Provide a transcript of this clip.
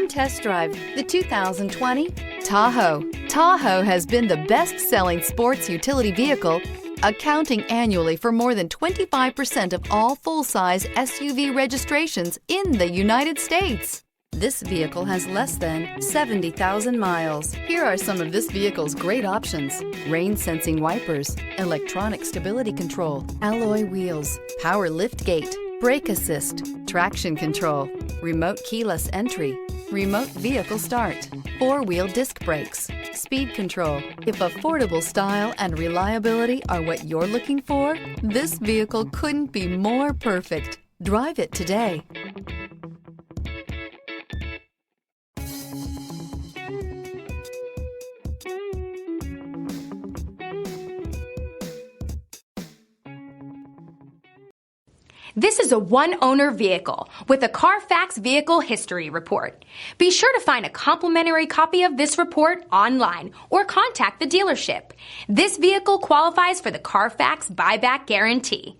Come test drive the 2020 Tahoe. Tahoe has been the best-selling sports utility vehicle, accounting annually for more than 25% of all full-size SUV registrations in the United States. This vehicle has less than 70,000 miles. Here are some of this vehicle's great options: rain-sensing wipers, electronic stability control, alloy wheels, power liftgate, brake assist, traction control, remote keyless entry, remote vehicle start, four-wheel disc brakes, speed control. If affordable style and reliability are what you're looking for, this vehicle couldn't be more perfect. Drive it today. This is a one-owner vehicle with a CARFAX Vehicle History Report. Be sure to find a complimentary copy of this report online or contact the dealership. This vehicle qualifies for the CARFAX Buyback Guarantee.